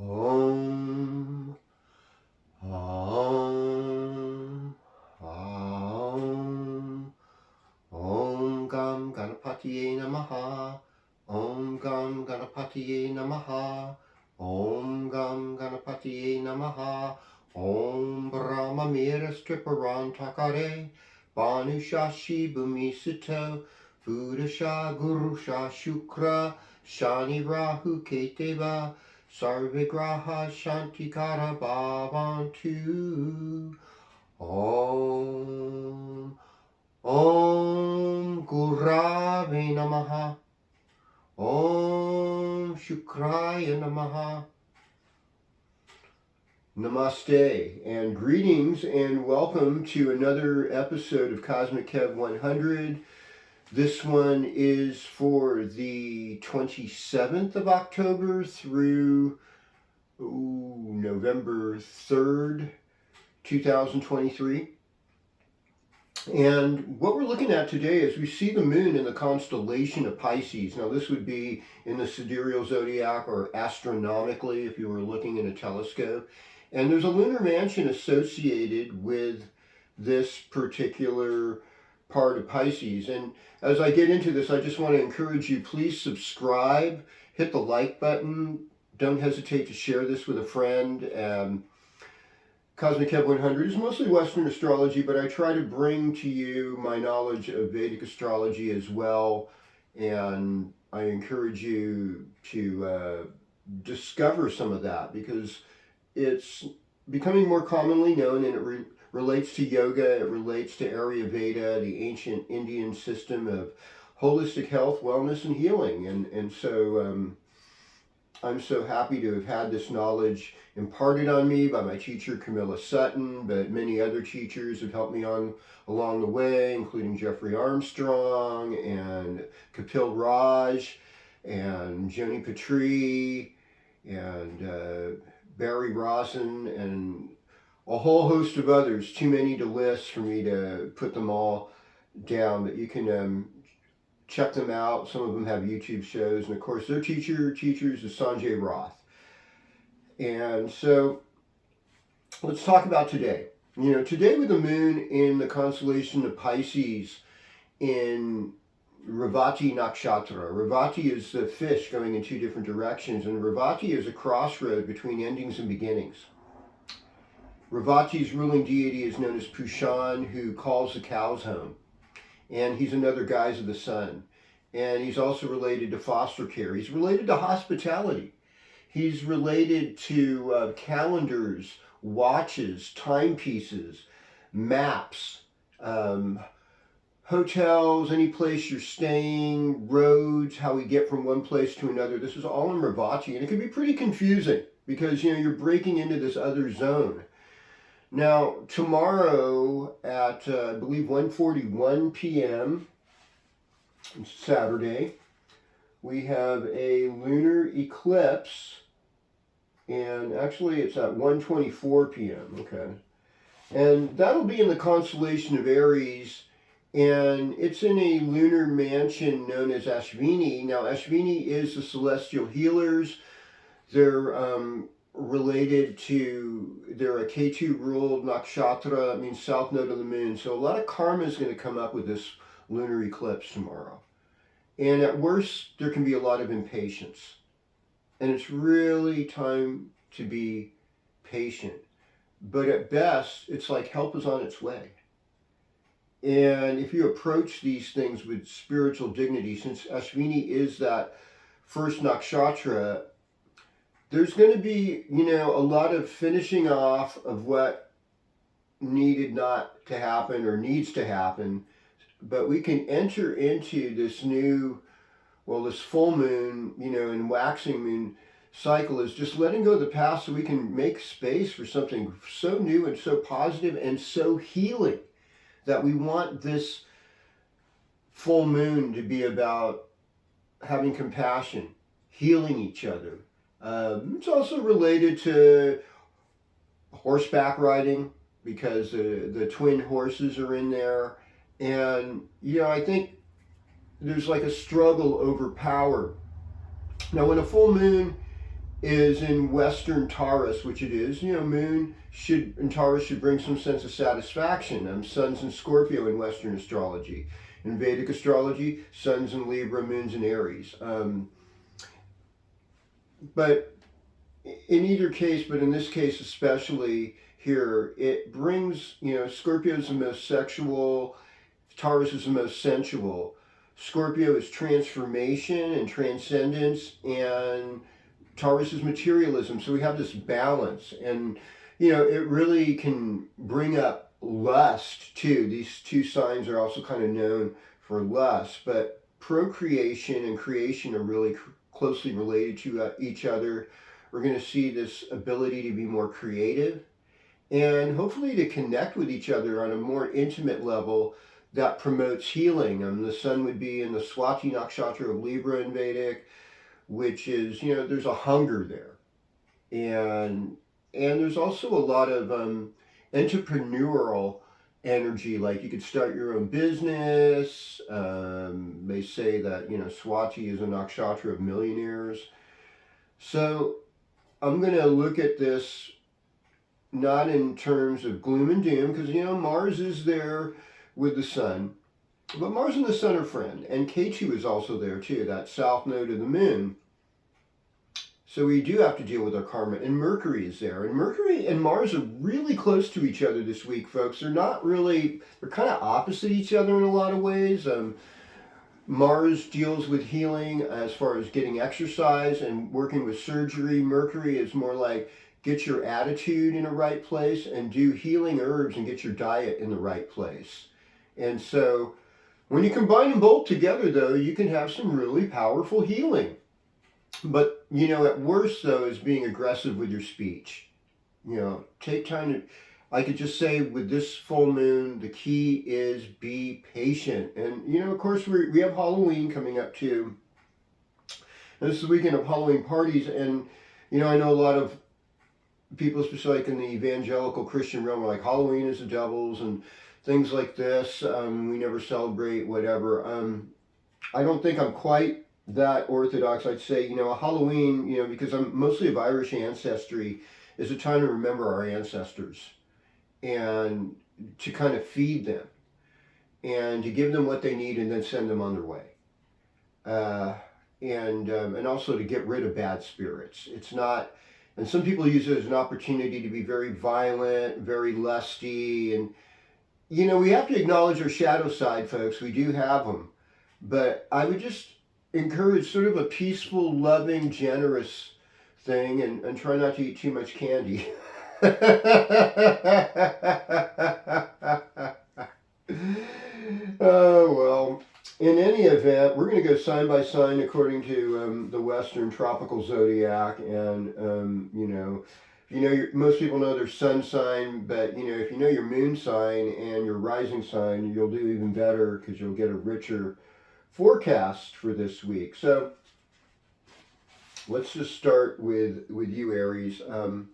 Om, Om, Om, Om Gam Ganapatiye Namaha, Om Gam Ganapatiye Namaha, Om Gam Ganapatiye Namaha, Om Brahma Miras Triparan Takare, Banushashi Bumisito, Budasha Gurusha Shukra, Shani Rahu Keteva, Sarvigraha Shantikara Bhavantu. Om Om Gurave Namaha. Om Shukraya Namaha. Namaste and greetings and welcome to another episode of Cosmic Kev 100. This one is for the 27th of October through November 3rd, 2023. And what we're looking at today is we see the moon in the constellation of Pisces. Now this would be in the sidereal zodiac or astronomically if you were looking in a telescope. And there's a lunar mansion associated with this particular part of Pisces. And as I get into this, I just want to encourage you, please subscribe, hit the like button. Don't hesitate to share this with a friend. Cosmic Kev 100 is mostly Western astrology, but I try to bring to you my knowledge of Vedic astrology as well, and I encourage you to discover some of that because it's becoming more commonly known, and it relates to yoga, it relates to Ayurveda, the ancient Indian system of holistic health, wellness, and healing, and so I'm so happy to have had this knowledge imparted on me by my teacher Camilla Sutton, but many other teachers have helped me along the way, including Jeffrey Armstrong and Kapil Raj and Joni Patri and Barry Rosen and a whole host of others. Too many to list for me to put them all down, but you can check them out. Some of them have YouTube shows, and of course their teachers is Sanjay Roth. And so let's talk about today. Today with the moon in the constellation of Pisces in Revati Nakshatra. Revati is the fish going in two different directions, and Revati is a crossroad between endings and beginnings. Revati's ruling deity is known as Pushan, who calls the cows home. And he's another guise of the sun. And he's also related to foster care. He's related to hospitality. He's related to calendars, watches, timepieces, maps, hotels, any place you're staying, roads, how we get from one place to another. This is all in Revati, and it can be pretty confusing because you're breaking into this other zone. Now, tomorrow at, I believe, 1:41 p.m., Saturday, we have a lunar eclipse, and actually it's at 1:24 p.m., okay? And that'll be in the constellation of Aries, and it's in a lunar mansion known as Ashvini. Now, Ashvini is the celestial healers. They're related to, they're a Ketu ruled nakshatra, it means south node of the moon. So a lot of karma is going to come up with this lunar eclipse tomorrow. And at worst, there can be a lot of impatience. And it's really time to be patient. But at best, it's like help is on its way. And if you approach these things with spiritual dignity, since Ashvini is that first nakshatra, there's going to be, a lot of finishing off of what needed not to happen or needs to happen. But we can enter into this new, this full moon, and waxing moon cycle is just letting go of the past so we can make space for something so new and so positive and so healing that we want this full moon to be about having compassion, healing each other. It's also related to horseback riding because the twin horses are in there. And, I think there's like a struggle over power. Now, when a full moon is in Western Taurus, which it is. You know, Moon should in Taurus should bring some sense of satisfaction. Sun's in Scorpio in Western astrology. In Vedic astrology, Sun's in Libra, Moon's in Aries. But in either case, but in this case especially here, it brings, you know, Scorpio is the most sexual, Taurus is the most sensual. Scorpio is transformation and transcendence, and Taurus is materialism. So we have this balance, and you know, it really can bring up lust too. These two signs are also kind of known for lust, but procreation and creation are really closely related to each other. We're going to see this ability to be more creative and hopefully to connect with each other on a more intimate level that promotes healing. The sun would be in the Swati nakshatra of Libra in Vedic, which is, you know, there's a hunger there. And there's also a lot of entrepreneurial energy, like you could start your own business. They say that, you know, Swati is a nakshatra of millionaires. So I'm going to look at this not in terms of gloom and doom, because, you know, Mars is there with the sun, but Mars and the sun are friend, and Ketu is also there too, that south node of the moon. So we do have to deal with our karma, and Mercury is there, and Mercury and Mars are really close to each other this week, folks. They're not really, they're kind of opposite each other in a lot of ways. Mars deals with healing as far as getting exercise and working with surgery. Mercury is more like get your attitude in the right place and do healing herbs and get your diet in the right place. And so when you combine them both together, though, you can have some really powerful healing. But, you know, at worst, though, is being aggressive with your speech. You know, take time to, I could just say with this full moon, the key is be patient. And, you know, of course, we have Halloween coming up, too. And this is the weekend of Halloween parties. And, you know, I know a lot of people, especially like in the evangelical Christian realm, are like, Halloween is the devil's and things like this. We never celebrate, whatever. I don't think I'm quite that orthodox. I'd say, you know, Halloween, you know, because I'm mostly of Irish ancestry, is a time to remember our ancestors and to kind of feed them and to give them what they need and then send them on their way. And also to get rid of bad spirits. It's not, and some people use it as an opportunity to be very violent, very lusty, and you know, we have to acknowledge our shadow side, folks. We do have them. But I would just encourage sort of a peaceful, loving, generous thing, and try not to eat too much candy. Oh, well. In any event, we're going to go sign by sign according to the Western tropical zodiac, and most people know their sun sign, but you know, if you know your moon sign and your rising sign, you'll do even better because you'll get a richer forecast for this week. So let's just start with you, Aries. So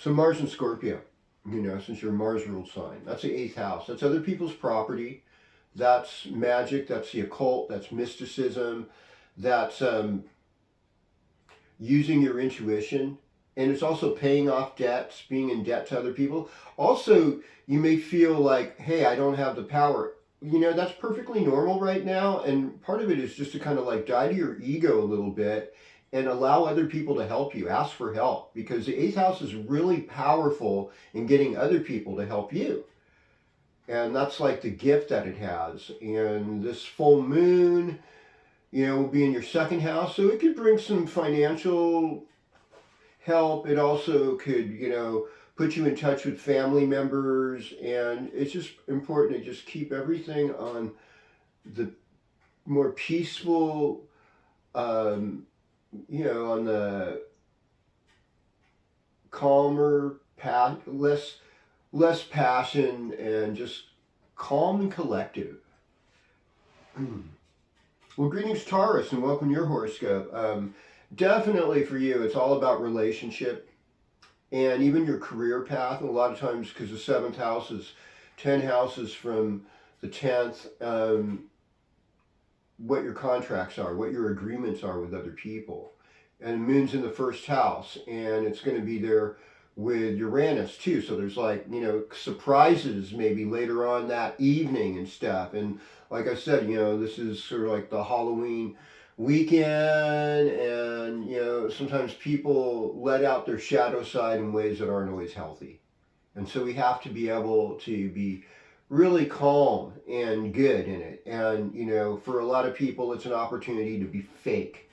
Mars and Scorpio, you know, since you're a Mars ruled sign, that's the 8th house. That's other people's property. That's magic, that's the occult, that's mysticism, that's using your intuition, and it's also paying off debts, being in debt to other people. Also, you may feel like, hey, I don't have the power. You know, that's perfectly normal right now, and part of it is just to kind of like die to your ego a little bit and allow other people to help you. Ask for help, because the 8th house is really powerful in getting other people to help you. And that's like the gift that it has. And this full moon, you know, will be in your 2nd house. So it could bring some financial help. It also could, you know, put you in touch with family members. And it's just important to just keep everything on the more peaceful, on the calmer path, less passion, and just calm and collective. Well, greetings, Taurus, and welcome to your horoscope. Definitely for you, it's all about relationship and even your career path. And a lot of times, because the 7th house is 10 houses from the 10th, what your contracts are, what your agreements are with other people. and the moon's in the first house, and it's going to be there with Uranus too. So there's like, surprises maybe later on that evening and stuff. And like I said, this is sort of like the Halloween weekend, and sometimes people let out their shadow side in ways that aren't always healthy. And so we have to be able to be really calm and good in it. And for a lot of people, it's an opportunity to be fake.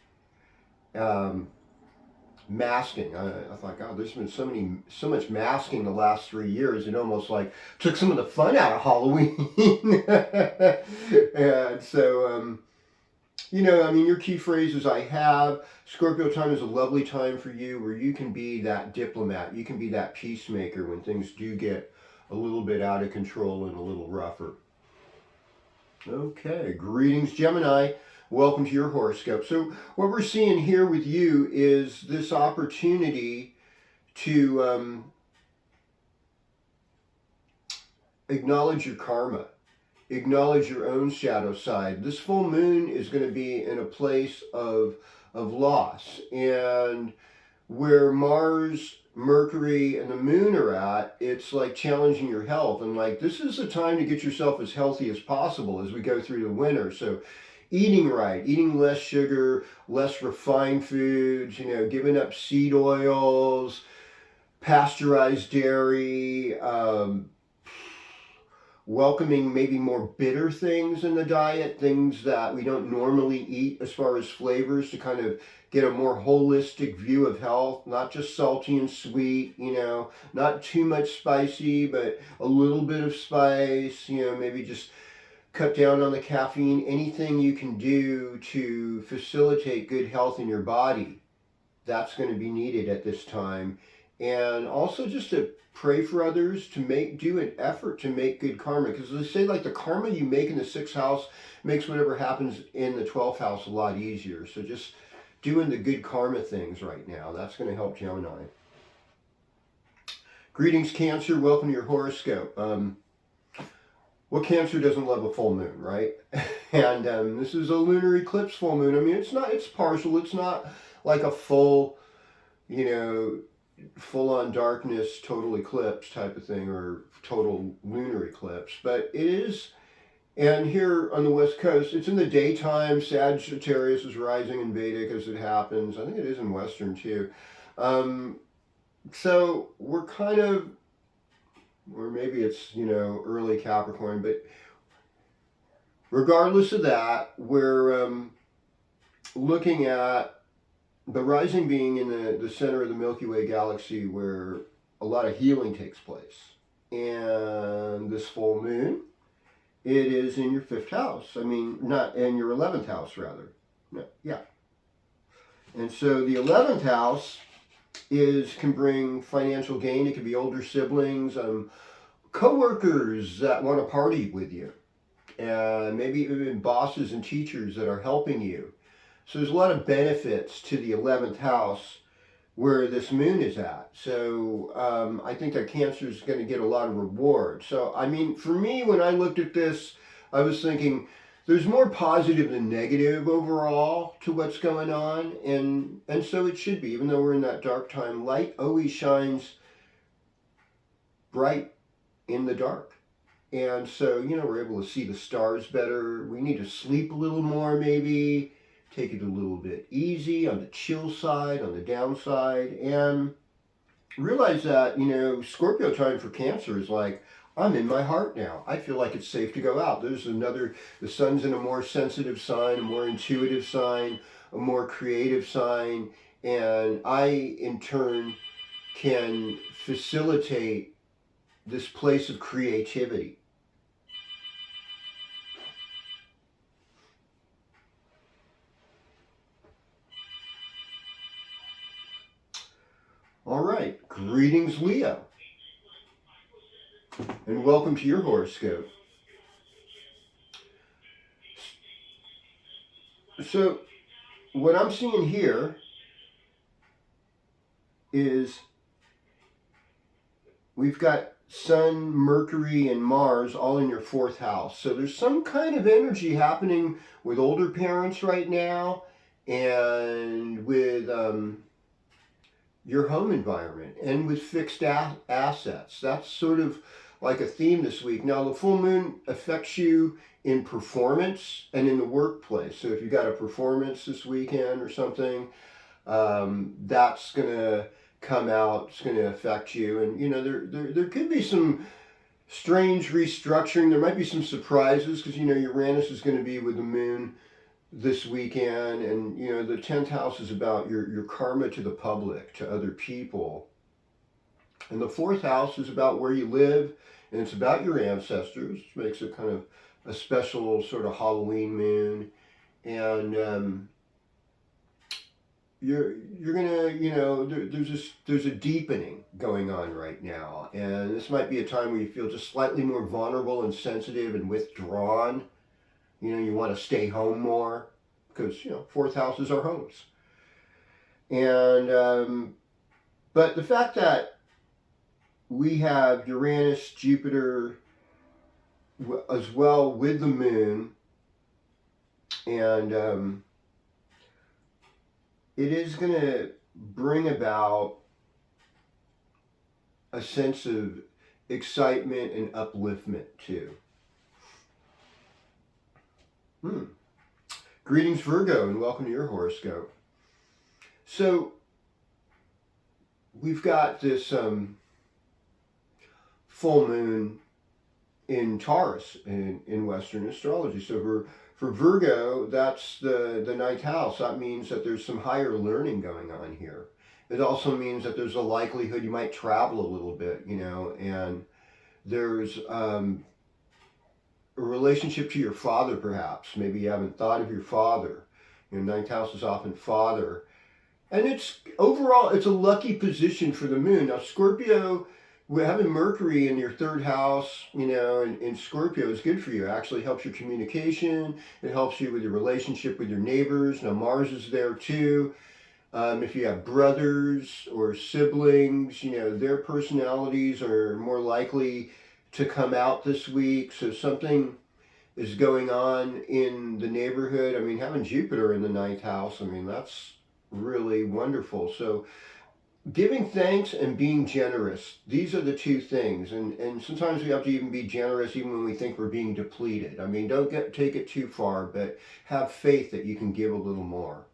Masking. I thought, God, there's been so much masking the last 3 years. It almost like took some of the fun out of Halloween. And so, your key phrases I have. Scorpio time is a lovely time for you where you can be that diplomat. You can be that peacemaker when things do get a little bit out of control and a little rougher. Okay, greetings, Gemini. Welcome to your horoscope. So what we're seeing here with you is this opportunity to acknowledge your karma, acknowledge your own shadow side. This full moon is going to be in a place of loss, and where Mars, Mercury, and the moon are at, it's like challenging your health. And like, this is the time to get yourself as healthy as possible as we go through the winter. So eating right, eating less sugar, less refined foods, giving up seed oils, pasteurized dairy, welcoming maybe more bitter things in the diet, things that we don't normally eat as far as flavors, to kind of get a more holistic view of health, not just salty and sweet, not too much spicy, but a little bit of spice, maybe just cut down on the caffeine. Anything you can do to facilitate good health in your body, that's going to be needed at this time. And also just to pray for others, to do an effort to make good karma, because they say like the karma you make in the 6th house makes whatever happens in the 12th house a lot easier. So just doing the good karma things right now, that's going to help Gemini. Greetings, Cancer. Welcome to your horoscope. What Cancer doesn't love a full moon, right? And this is a lunar eclipse full moon. I mean, it's partial. It's not like a full, full-on darkness, total eclipse type of thing, or total lunar eclipse. But it is, and here on the West Coast, it's in the daytime. Sagittarius is rising in Vedic as it happens. I think it is in Western too. So we're kind of, or maybe it's, early Capricorn, but regardless of that, we're looking at the rising being in the center of the Milky Way galaxy, where a lot of healing takes place. And this full moon, it is in your 5th house. I mean, not in your 11th house, rather. No, yeah. And so the 11th house can bring financial gain. It could be older siblings, co-workers that want to party with you, and maybe even bosses and teachers that are helping you. So there's a lot of benefits to the 11th house where this moon is at. So I think that Cancer is going to get a lot of reward. So, I mean, for me, when I looked at this, I was thinking there's more positive than negative overall to what's going on. And so it should be, even though we're in that dark time. Light always shines bright in the dark. And so, we're able to see the stars better. We need to sleep a little more, maybe. Take it a little bit easy on the chill side, on the downside, and realize that, Scorpio time for Cancer is like, I'm in my heart now. I feel like it's safe to go out. The sun's in a more sensitive sign, a more intuitive sign, a more creative sign, and I, in turn, can facilitate this place of creativity. All right, greetings, Leo, and welcome to your horoscope. So, what I'm seeing here is we've got Sun, Mercury, and Mars all in your 4th house. So there's some kind of energy happening with older parents right now, and with your home environment and with fixed assets. That's sort of like a theme this week. Now, the full moon affects you in performance and in the workplace. So if you got a performance this weekend or something, that's going to come out, it's going to affect you. And, you know, there could be some strange restructuring. There might be some surprises because, you know, Uranus is going to be with the moon this weekend, and you know the 10th house is about your karma to the public, to other people, and the 4th house is about where you live, and it's about your ancestors, which makes it kind of a special sort of Halloween moon. And you're gonna, you know, there's a deepening going on right now, and this might be a time where you feel just slightly more vulnerable and sensitive and withdrawn. You know, you want to stay home more because, you know, 4th house is our homes. And, but the fact that we have Uranus, Jupiter as well with the moon, and it is going to bring about a sense of excitement and upliftment too. Greetings, Virgo, and welcome to your horoscope. So, we've got this full moon in Taurus in Western astrology. So for Virgo, that's the 9th house. That means that there's some higher learning going on here. It also means that there's a likelihood you might travel a little bit, you know, and there's a relationship to your father, perhaps. Maybe you haven't thought of your father. You know, 9th house is often father. And it's overall, it's a lucky position for the moon. Now, Scorpio, having Mercury in your 3rd house, you know, in Scorpio is good for you. It actually helps your communication. It helps you with your relationship with your neighbors. Now, Mars is there too. If you have brothers or siblings, you know, their personalities are more likely to come out this week. So something is going on in the neighborhood. I mean, having Jupiter in the 9th house, I mean, that's really wonderful. So giving thanks and being generous, these are the two things. And sometimes we have to even be generous even when we think we're being depleted. I mean, don't take it too far, but have faith that you can give a little more.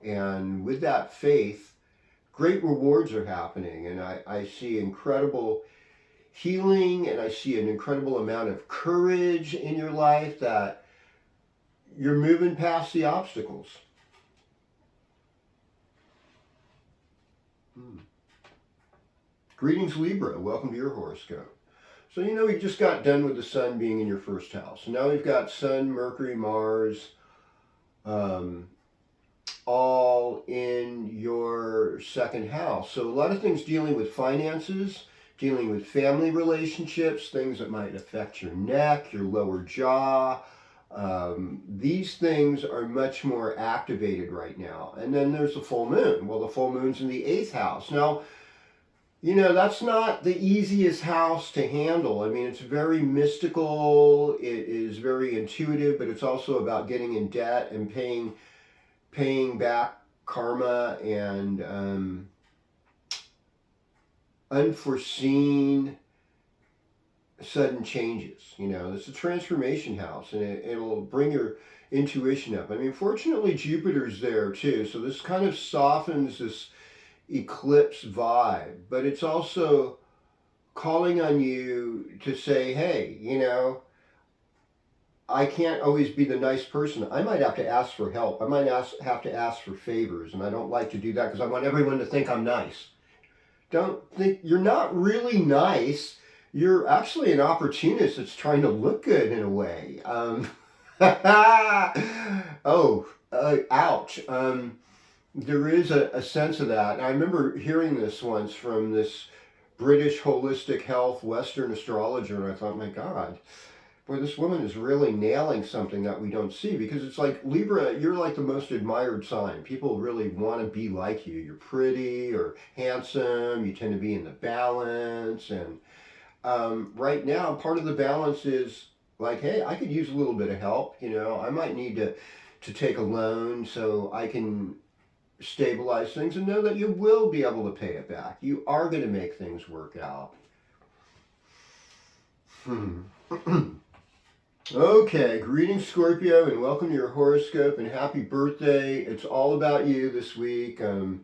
And with that faith, great rewards are happening. And I see incredible healing, and I see an incredible amount of courage in your life that you're moving past the obstacles. Greetings, Libra. Welcome to your horoscope. So, you know, we just got done with the sun being in your 1st house. And now we've got Sun, Mercury, Mars, all in your 2nd house. So a lot of things dealing with finances, dealing with family relationships, things that might affect your neck, your lower jaw. These things are much more activated right now. And then there's the full moon. Well, the full moon's in the 8th house. Now, you know, that's not the easiest house to handle. I mean, it's very mystical, it is very intuitive, but it's also about getting in debt and paying back karma and unforeseen sudden changes. You know, it's a transformation house, and it'll bring your intuition up. I mean, fortunately, Jupiter's there too, so this kind of softens this eclipse vibe, but it's also calling on you to say, hey, you know, I can't always be the nice person. I might have to ask for help. I might have to ask for favors, and I don't like to do that because I want everyone to think I'm nice. Don't think you're not really nice. You're actually an opportunist that's trying to look good in a way. Ouch. There is a sense of that. And I remember hearing this once from this British holistic health Western astrologer, and I thought, my God, boy, this woman is really nailing something that we don't see, because it's like, Libra, you're like the most admired sign. People really want to be like you. You're pretty or handsome. You tend to be in the balance. And right now, part of the balance is like, hey, I could use a little bit of help. You know, I might need to take a loan so I can stabilize things and know that you will be able to pay it back. You are going to make things work out. Okay, greetings Scorpio, and welcome to your horoscope, and happy birthday. It's all about you this week. I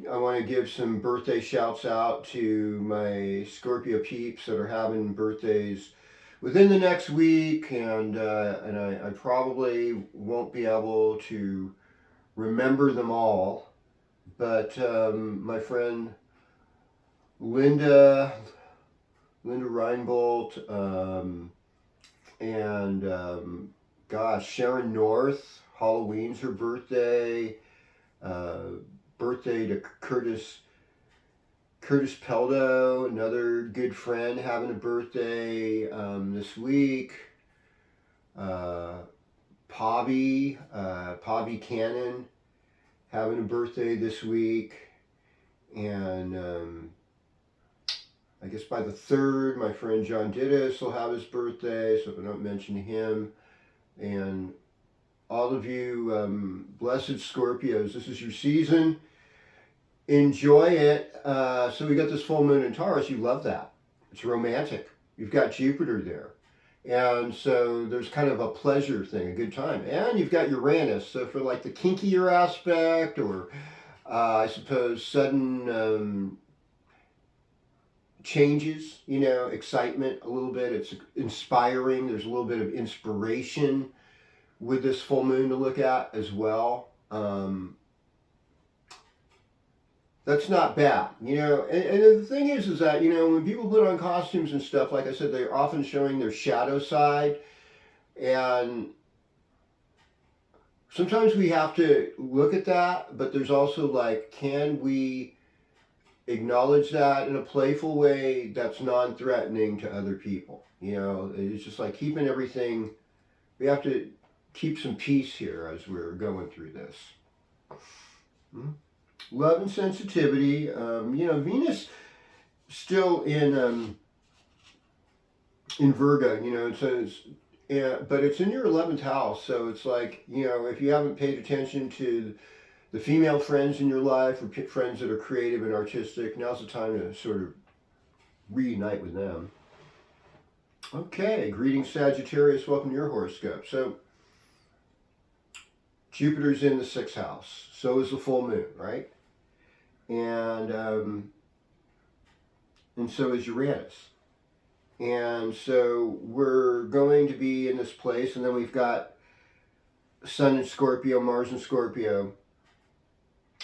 want to give some birthday shouts out to my Scorpio peeps that are having birthdays within the next week, and I probably won't be able to remember them all, but my friend Linda Reinbolt, and Sharon North, Halloween's her birthday. Birthday to Curtis Peldo, another good friend, having a birthday this week. Pobby Cannon having a birthday this week. And I guess by the 3rd, my friend John Didis will have his birthday, so if I don't mention him. And all of you blessed Scorpios, this is your season. Enjoy it. So we got this full moon in Taurus. You love that. It's romantic. You've got Jupiter there. And so there's kind of a pleasure thing, a good time. And you've got Uranus. So for like the kinkier aspect, or I suppose sudden changes, excitement a little bit. It's inspiring. There's a little bit of inspiration with this full moon to look at as well. That's not bad, and the thing is that, when people put on costumes and stuff, like I said, they're often showing their shadow side, and sometimes we have to look at that, but there's also like, can we acknowledge that in a playful way that's non-threatening to other people? It's just like keeping everything, we have to keep some peace here as we're going through this. Love and sensitivity. Venus still in Virgo. It says, but it's in your 11th house. So it's like, if you haven't paid attention to the female friends in your life, or friends that are creative and artistic, now's the time to sort of reunite with them. Okay, greetings Sagittarius. Welcome to your horoscope. So Jupiter's in the 6th house. So is the full moon, right? And so is Uranus. And so we're going to be in this place, and then we've got Sun in Scorpio, Mars in Scorpio,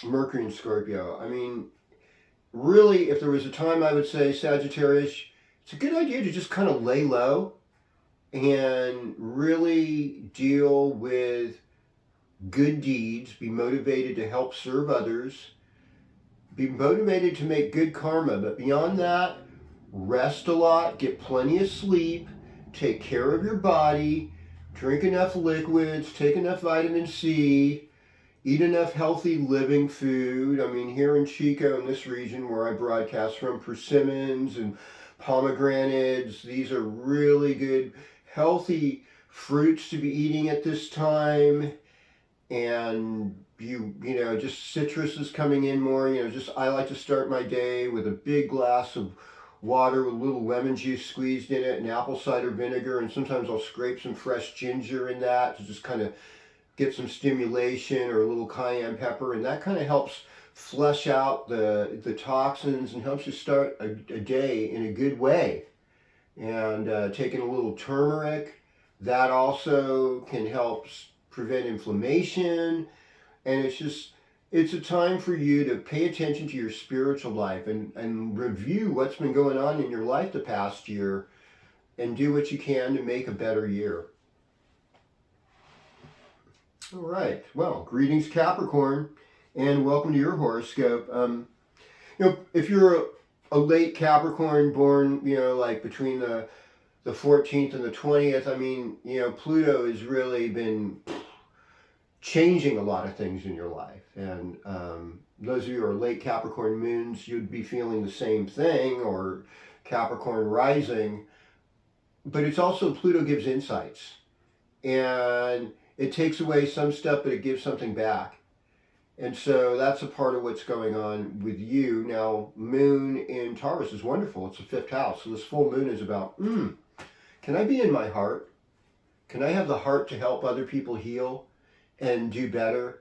Mercury in Scorpio. I mean, really, if there was a time I would say, Sagittarius, it's a good idea to just kind of lay low and really deal with good deeds, be motivated to help serve others, be motivated to make good karma, but beyond that, rest a lot, get plenty of sleep, take care of your body, drink enough liquids, take enough vitamin C, eat enough healthy living food. I mean, here in Chico, in this region where I broadcast from, persimmons and pomegranates, these are really good, healthy fruits to be eating at this time. And just citrus is coming in more. I like to start my day with a big glass of water with a little lemon juice squeezed in it and apple cider vinegar, and sometimes I'll scrape some fresh ginger in that to just kind of get some stimulation, or a little cayenne pepper, and that kind of helps flush out the toxins and helps you start a day in a good way. And taking a little turmeric, that also can help prevent inflammation. And it's a time for you to pay attention to your spiritual life and review what's been going on in your life the past year, and do what you can to make a better year. All right, well, greetings Capricorn, and welcome to your horoscope. If you're a late Capricorn born, like between the 14th and the 20th, I mean, Pluto has really been changing a lot of things in your life. And those of you who are late Capricorn moons, you'd be feeling the same thing, or Capricorn rising. But it's also, Pluto gives insights. And it takes away some stuff, but it gives something back. And so that's a part of what's going on with you. Now, moon in Taurus is wonderful. It's the fifth house. So this full moon is about, can I be in my heart? Can I have the heart to help other people heal and do better?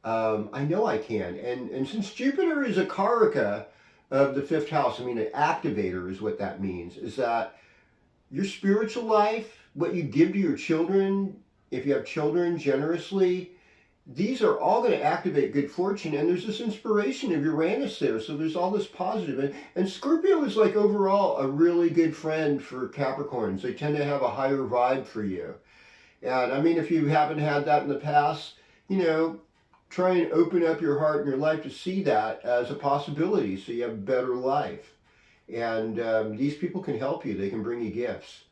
I know I can. And since Jupiter is a karaka of the fifth house, I mean, an activator is what that means, is that your spiritual life, what you give to your children, if you have children generously, these are all going to activate good fortune. And there's this inspiration of Uranus there. So there's all this positive. And Scorpio is like overall a really good friend for Capricorns. They tend to have a higher vibe for you. And I mean, if you haven't had that in the past, you know, try and open up your heart and your life to see that as a possibility so you have a better life. And these people can help you. They can bring you gifts.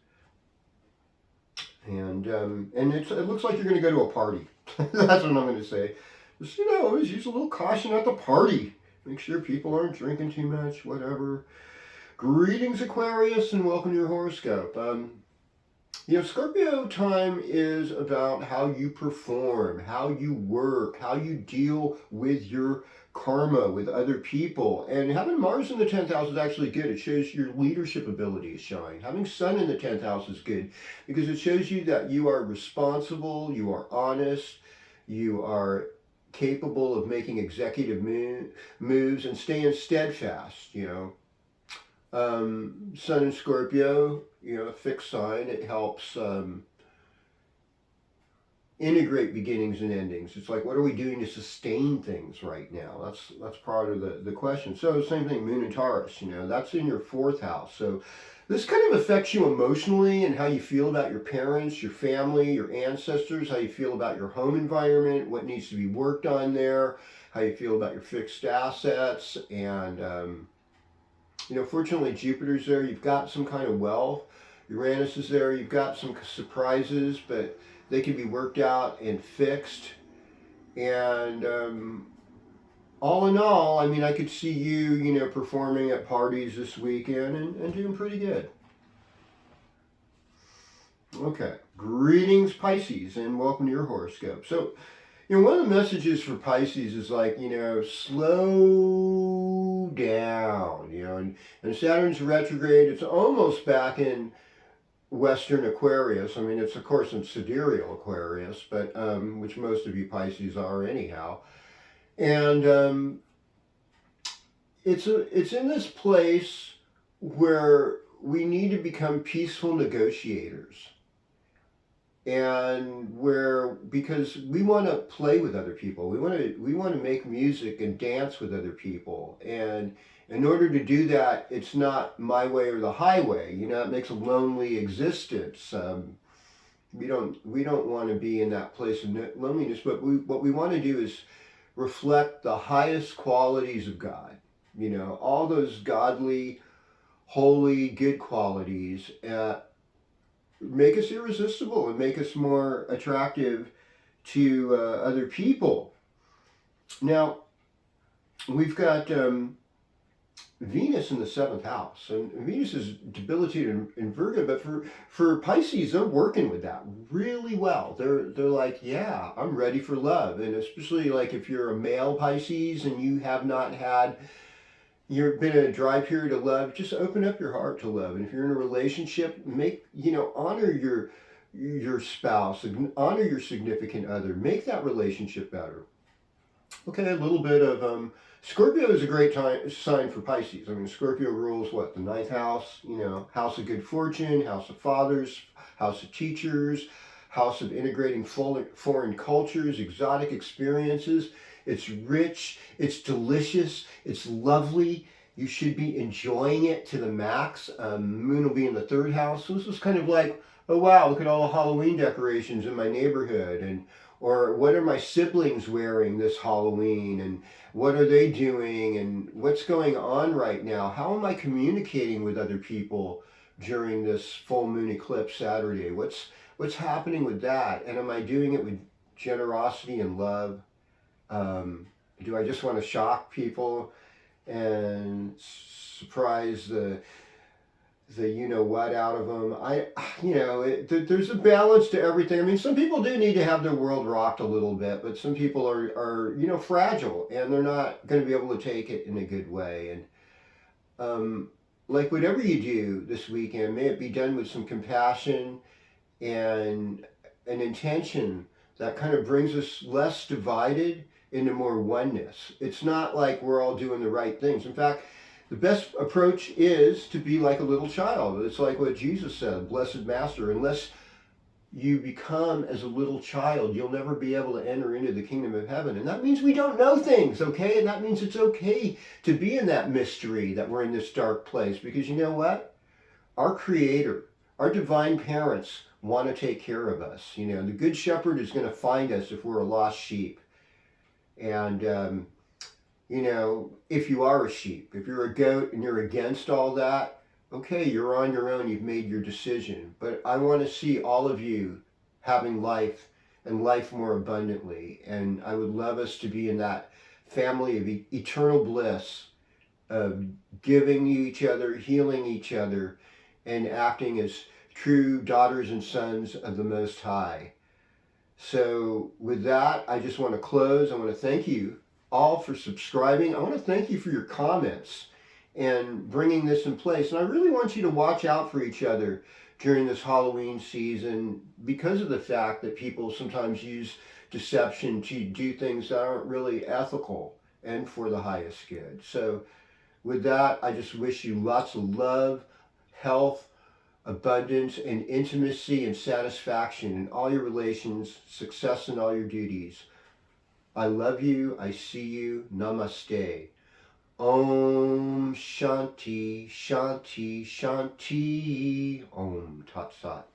And it looks like you're going to go to a party. That's what I'm going to say. Just, you know, always use a little caution at the party. Make sure people aren't drinking too much, whatever. Greetings, Aquarius, and welcome to your horoscope. You know, Scorpio time is about how you perform, how you work, how you deal with your karma, with other people. And having Mars in the 10th house is actually good. It shows your leadership ability is showing. Having Sun in the 10th house is good because it shows you that you are responsible, you are honest, you are capable of making executive moves and staying steadfast, you know. Sun in Scorpio, you know, a fixed sign, it helps integrate beginnings and endings. It's like, what are we doing to sustain things right now? That's part of the question. So same thing, Moon and Taurus, you know, that's in your fourth house. So this kind of affects you emotionally and how you feel about your parents, your family, your ancestors, how you feel about your home environment, what needs to be worked on there, how you feel about your fixed assets. And, you know, fortunately, Jupiter's there. You've got some kind of wealth. Uranus is there. You've got some surprises, but they can be worked out and fixed. And all in all, I mean, I could see you, you know, performing at parties this weekend and doing pretty good. Okay. Greetings, Pisces, and welcome to your horoscope. So, you know, one of the messages for Pisces is like, you know, slow down, you know, and Saturn's retrograde. It's almost back in Western Aquarius. I mean, it's of course in sidereal Aquarius, but which most of you Pisces are anyhow. And it's in this place where we need to become peaceful negotiators. And because we want to play with other people, we want to make music and dance with other people, and in order to do that, it's not my way or the highway. You know, it makes a lonely existence. We don't want to be in that place of loneliness, but what we want to do is reflect the highest qualities of God. You know, all those godly, holy, good qualities. Make us irresistible and make us more attractive to other people. Now, we've got Venus in the 7th house, and Venus is debilitated in Virgo, but for Pisces, they're working with that really well. They're like, yeah, I'm ready for love. And especially like if you're a male Pisces and you have not had, you've been in a dry period of love, just open up your heart to love. And if you're in a relationship, honor your spouse, honor your significant other, make that relationship better. Okay, a little bit of Scorpio is a great sign for Pisces. I mean, Scorpio rules what? The 9th house, you know, house of good fortune, house of fathers, house of teachers, house of integrating foreign cultures, exotic experiences. It's rich, it's delicious, it's lovely. You should be enjoying it to the max. Moon will be in the 3rd house. So this is kind of like, oh wow, look at all the Halloween decorations in my neighborhood. Or what are my siblings wearing this Halloween? And what are they doing? And what's going on right now? How am I communicating with other people during this full moon eclipse Saturday? What's happening with that? And am I doing it with generosity and love? Do I just want to shock people and surprise the you know what out of them. There's a balance to everything. I mean, some people do need to have their world rocked a little bit, but some people are fragile, and they're not going to be able to take it in a good way. And like whatever you do this weekend, may it be done with some compassion and an intention that kind of brings us less divided into more oneness. It's not like we're all doing the right things. In fact, the best approach is to be like a little child. It's like what Jesus said, blessed master, unless you become as a little child, you'll never be able to enter into the kingdom of heaven. And that means we don't know things, okay? And that means it's okay to be in that mystery, that we're in this dark place. Because you know what? Our Creator, our divine parents want to take care of us. You know, the Good Shepherd is going to find us if we're a lost sheep. And, if you are a sheep, if you're a goat and you're against all that, okay, you're on your own, you've made your decision. But I want to see all of you having life and life more abundantly. And I would love us to be in that family of eternal bliss, of giving each other, healing each other, and acting as true daughters and sons of the Most High. So with that, I just want to close. I want to thank you all for subscribing. I want to thank you for your comments and bringing this in place. And I really want you to watch out for each other during this Halloween season, because of the fact that people sometimes use deception to do things that aren't really ethical and for the highest good. So with that, I just wish you lots of love, health, abundance, and intimacy and satisfaction in all your relations, success in all your duties. I love you. I see you. Namaste. Om Shanti, Shanti, Shanti. Om Tat Sat.